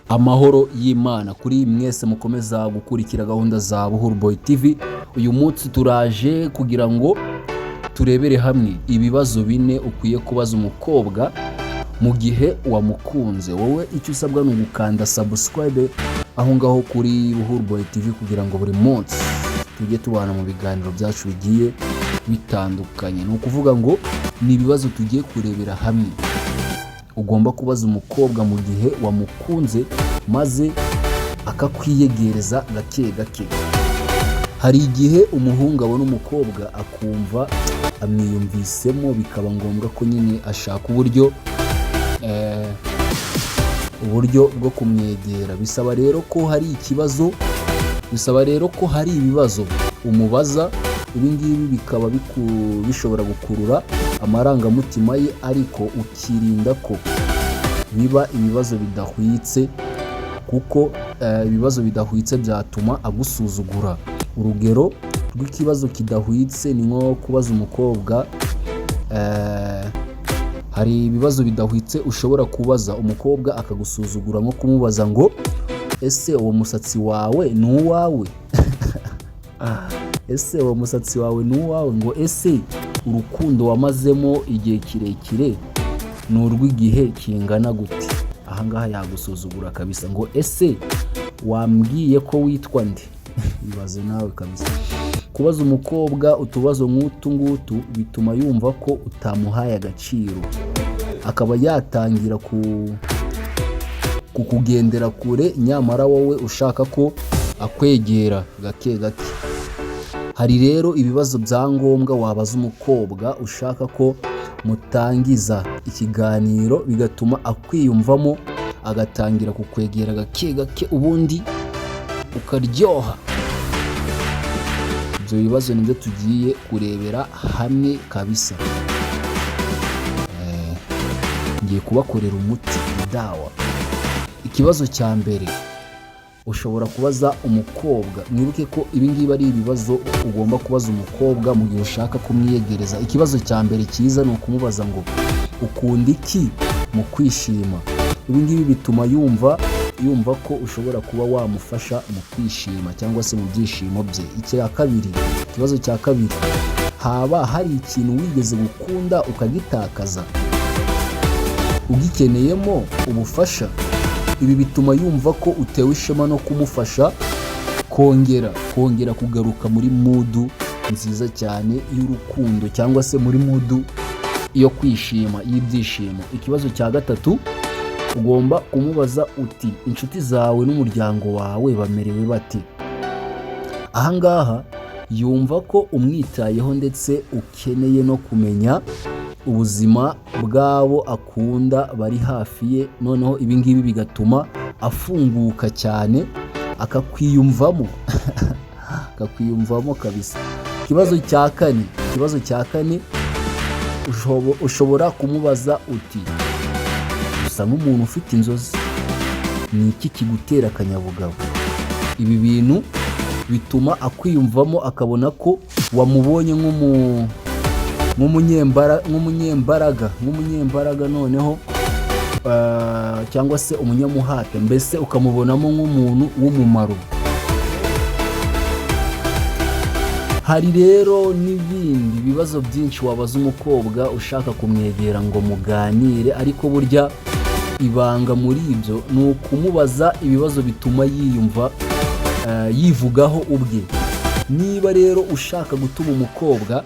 Amahoro y'Imana kuri mwese mukomeza gukurikira gahunda za Buhuru Boy TV. Uyu munsi turaje kugira ngo turebere hamwe ibibazo bine ukwiye kubaza umukobwa mu gihe wamukunze. Wowe icyo usabwa ni ugukanda subscribe aho ngaho kuri Buhuru Boy TV kugira ngo buri munsi tujye tubana mu biganiro byacu bigiye bitandukanye. Ni ukuvuga ngo ni ibibazo tugiye kurebera hamwe ugomba kubaza umukobwa mu gihe wamukunze maze akakwiyegereza gake gake. Hari igihe umuhungu abona umukobwa akumva amwiyumvisemo, bikaba ngombwa ko nyine ashaka uburyo bwo kumwegera. Bisaba rero ko hari ibibazo umubaza. Ibi ngibi bikaba bishobora gukurura amarangamutima ye, ariko ukirinda ko biba ibibazo bidahwitse, kuko ibibazo bidahwitse byatuma agusuzugura. Urugero rw'ikibazo kidahwitse ni nko kubaza umukobwa. Hari ibibazo bidahwitse ushobora kubaza umukobwa akagusuzugura, nko kumubaza ngo ese uwo musatsi wawe ni uwawe? Ese uwo musatsi wawe ni uwawe? Ngo ese urukundo wamazemo igihe kirekire ni urw'igihe kingana gute? Ahangaha yagusuzugura kabisa. Ngo ese wambwiye ko witwa nde? Ibaze nawe kabisa. Kubaza umukobwa utubazo nk'utu ngutu bituma yumva ko utamuhaye agaciro, akaba yatangira kukugendera kure, nyamara wowe ushaka ko akwegera gake gake. Hari rero ibibazo bya ngombwa wabaza umukobwa ushaka ko mutangiza ikiganiro, bigatuma akwiyumvamo, agatangira kukwegera gake gake, ubundi ukaryoha. Ibyo bibazo nibyo tugiye kurebera hamwe kabisa. Ngiye kubakorera umuti dawa. Ikibazo cya mbere ushobora kubaza umukobwa. Mwibuke ko ibi ngibi ari ibibazo ugomba kubaza umukobwa mu gihe ushaka kumwiyegereza. Ikibazo cya mbere cyiza ni ukumubaza ngo ukunda iki mu kwishima. Ibi ngibi bituma yumva ko ushobora kuba wamufasha mu kwishima cyangwa se mu byishimo bye. Ikibazo cya kabiri, haba hari ikintu wigeze gukunda ukagitakaza ugikeneyemo ubufasha. Ibi bituma yumva ko utewe ishema no kumufasha kongera kugaruka muri mudu nziza cyane y'urukundo, cyangwa se muri mudu yo kwishima, y'ibyishimo. Ikibazo cya gatatu, ugomba kumubaza uti inshuti zawe n'umuryango wawe bamerewe bate? Ahangaha yumva ko umwitayeho ndetse ukeneye no kumenya ubuzima bw'abo akunda bari hafi ye. Noneho ibi ngibi bigatuma afunguka cyane, akakwiyumvamo kabisa. Ikibazo cya kane, ushobora kumubaza uti usa nk'umuntu ufite inzozi, ni iki kigutera akanyabugabo? Ibi bintu bituma akwiyumvamo, akabona ko wamubonye nk'umunyembaraga noneho, cyangwa se umunyamuhate, mbese ukamubonamo nk'umuntu w'umumaro. Hari rero n'ibindi bibazo byinshi wabaza umukobwa ushaka kumwegera ngo muganire, ariko burya ibanga muri ibyo ni ukumubaza ibibazo bituma yivugaho ubwe. Niba rero ushaka gutuma umukobwa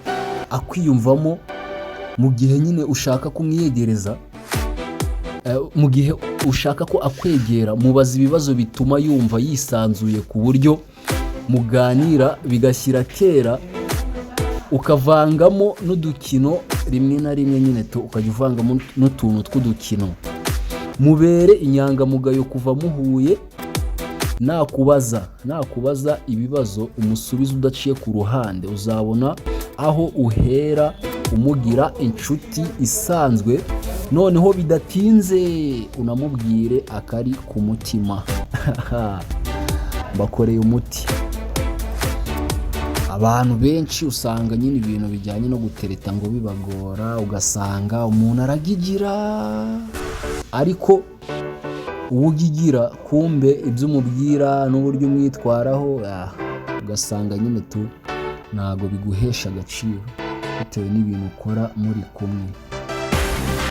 akwiyumvamo mu gihe nyine ushaka kumwiyegereza, mu gihe ushaka ko akwegera, mubaza ibibazo bituma yumva yisanzuye, ku buryo muganira bigashyira kera, ukavangamo n'udukino rimwe na rimwe nyine ukajya uvangamo n'utuntu tw'udukino. Mubere inyangamugayo kuva muhuye. Nakubaza ibibazo umusubiza udaciye ku ruhande, uzabona aho uhera umugira inshuti isanzwe, noneho bidatinze unamubwire akari ku mutima. Mbakoreye umuti. Abantu benshi usanga nyine ibintu bijyanye no gutereta ngo bibagora, ugasanga umuntu aragigira, ariko uwugigira kumbe ibyo umubwira n'uburyo umwitwaraho ugasanga nyine ntago biguhesha agaciro bitewe n'ibintu ukora muri kumwe.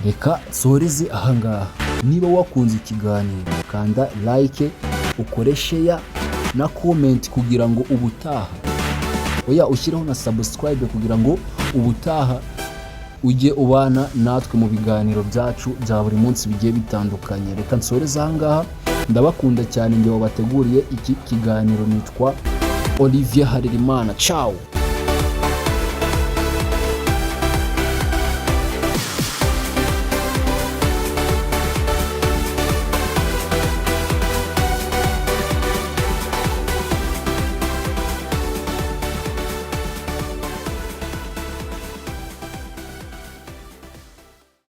Reka nsoreze ahangaha. Niba wakunze ikiganiro kanda like, ukore share na comment kugira ngo ubutaha ushyireho na subscribe kugira ngo ubutaha ujye ubana natwe mu biganiro byacu bya buri munsi bigiye bitandukanye. Reka nsoreze ahangaha, ndabakunda cyane, njye wabateguriye iki kiganiro nitwa Olivier Harerimana. Ciao.